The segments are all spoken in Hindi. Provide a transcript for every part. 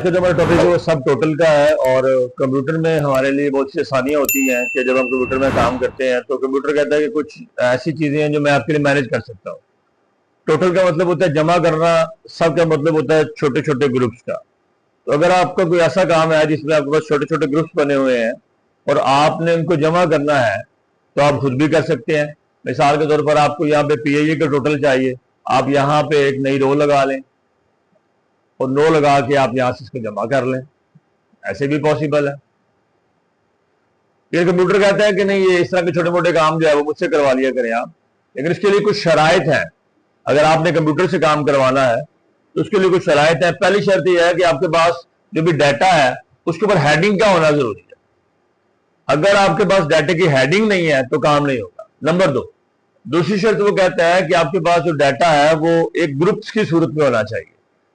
तो जो हमारा टॉपिक है वो सब टोटल का है। और कंप्यूटर में हमारे लिए बहुत सी आसानियां होती हैं कि जब हम कंप्यूटर में काम करते हैं तो कंप्यूटर कहता है कि कुछ ऐसी चीजें हैं जो मैं आपके लिए मैनेज कर सकता हूँ। टोटल का मतलब होता है जमा करना, सब का मतलब होता है छोटे छोटे ग्रुप्स का। तो अगर आपका कोई ऐसा काम है जिसमें आपके पास छोटे छोटे ग्रुप्स बने हुए हैं और आपने उनको जमा करना है तो आप खुद भी कर सकते हैं। मिसाल के तौर पर आपको यहाँ पे पीएई का टोटल चाहिए, आप यहाँ पे एक नई रो लगा लें और नो लगा के आप यहां से इसको जमा कर लें, ऐसे भी पॉसिबल है। ये कंप्यूटर कहता है कि नहीं, ये इस तरह के छोटे मोटे काम जो है वो मुझसे करवा लिया करें आप, लेकिन इसके लिए कुछ शराइत है। अगर आपने कंप्यूटर से काम करवाना है तो उसके लिए कुछ शराइत है। पहली शर्त यह है कि आपके पास जो भी डाटा है उसके ऊपर हेडिंग का होना जरूरी है। अगर आपके पास डाटा की हेडिंग नहीं है तो काम नहीं होगा। नंबर 2, दूसरी शर्त वो कहता है कि आपके पास जो डाटा है वो एक ग्रुप्स की सूरत में होना चाहिए।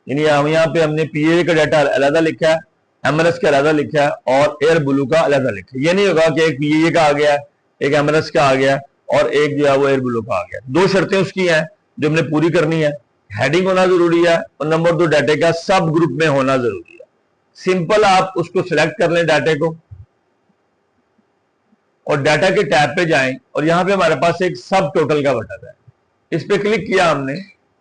यानी हम यहाँ पे हमने पीए का डाटा अलग लिखा है, एमएनएस का अलग लिखा है और एयर ब्लू का अलग लिखा है। ये नहीं होगा कि एक पीए का आ गया, एक एमएनएस का आ गया और एक जो है वो एयर ब्लू का आ गया। दो शर्तें उसकी हैं जो हमने पूरी करनी है। हेडिंग होना जरूरी है और नंबर 2, डाटे का सब ग्रुप में होना जरूरी है। सिंपल, आप उसको सिलेक्ट कर लें डाटे को और डाटा के टैब पे जाएं और यहां पे हमारे पास एक सब टोटल का बटन है। इस पे क्लिक किया हमने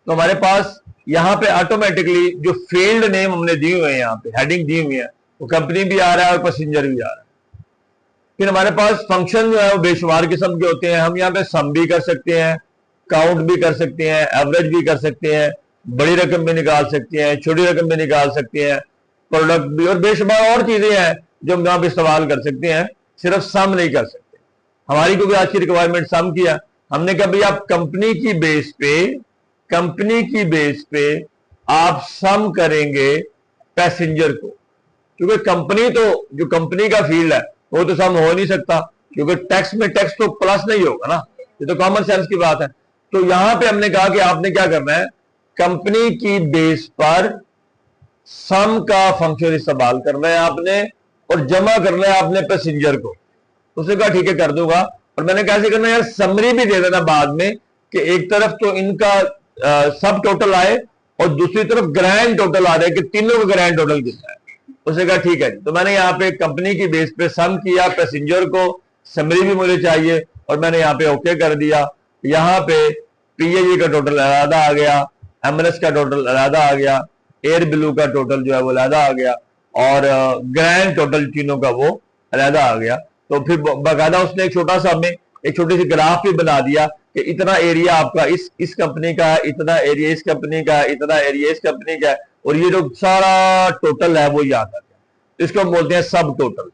तो हमारे पास यहाँ पे ऑटोमेटिकली जो फील्ड नेम हमने दिए हुए हैं, यहाँ पे हेडिंग दी हुई है, वो कंपनी भी आ रहा है और पैसेंजर भी आ रहा है। फिर हमारे पास फंक्शन जो है वो बेशुमार किस्म के होते हैं। हम यहाँ पे सम भी कर सकते हैं, काउंट भी कर सकते हैं, एवरेज भी कर सकते हैं, बड़ी रकम भी निकाल सकते हैं, छोटी रकम भी निकाल सकते हैं, प्रोडक्ट भी, और बेशुमार और चीजें हैं जो हम यहाँ पे इस्तेमाल कर सकते हैं। सिर्फ सम नहीं कर सकते। हमारी क्योंकि आज की रिक्वायरमेंट सम किया, हमने कहा भाई आप कंपनी की बेस पे आप सम करेंगे पैसेंजर को, क्योंकि कंपनी तो जो कंपनी का फील्ड है वो तो सम हो नहीं सकता, क्योंकि टैक्स में टैक्स तो प्लस नहीं होगा ना, ये तो कॉमन सेंस की बात है। तो यहां पे हमने कहा कि आपने क्या करना है, कंपनी की बेस पर सम का फंक्शन इस्तेमाल करना है आपने और जमा करना है आपने पैसेंजर को। उसने कहा ठीक है कर दूंगा। और मैंने कैसे करना है यार, समरी भी दे देना बाद में कि एक तरफ तो इनका सब टोटल आए और दूसरी तरफ ग्रैंड टोटल आ रहा है कि तीनों का ग्रैंड टोटल कितना है। उसने कहा ठीक है जी। तो मैंने यहाँ पे कंपनी की बेस पे सम किया, पैसेंजर को समरी भी मुझे चाहिए और मैंने यहाँ पे ओके कर दिया। यहाँ पे पीएई का टोटल अलहदा आ गया, एमएनएस का टोटल अलहदा आ गया, एयर ब्लू का टोटल जो है वो अलहदा आ गया और ग्रैंड टोटल तीनों का वो अलहदा आ गया। तो फिर बाकायदा उसने एक छोटा सा हमें एक छोटी सी ग्राफ भी बना दिया कि इतना एरिया आपका इस कंपनी का है, इतना एरिया इस कंपनी का है, इतना एरिया इस कंपनी का है, और ये जो सारा टोटल है वो याद आ गया। इसको हम बोलते हैं सब टोटल।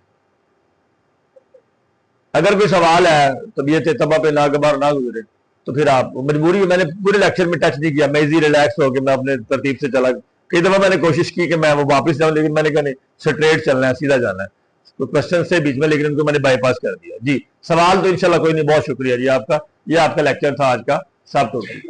अगर कोई सवाल है तबीयत तबा पे ना गबार ना गुजरे तो फिर आप मजबूरी, मैंने पूरे लेक्चर में टच नहीं किया, मैं इजी रिलैक्स होकर मैं अपने तरतीब से चला। कई दफा मैंने कोशिश की कि मैं वो वापस जाऊं, लेकिन मैंने कहा नहीं, स्ट्रेट चलना है, सीधा जाना है। तो क्वेश्चन से बीच में, लेकिन उनको मैंने बाईपास कर दिया जी। सवाल तो इंशाल्लाह कोई नहीं, बहुत शुक्रिया जी आपका। ये आपका लेक्चर था आज का सब टोटल।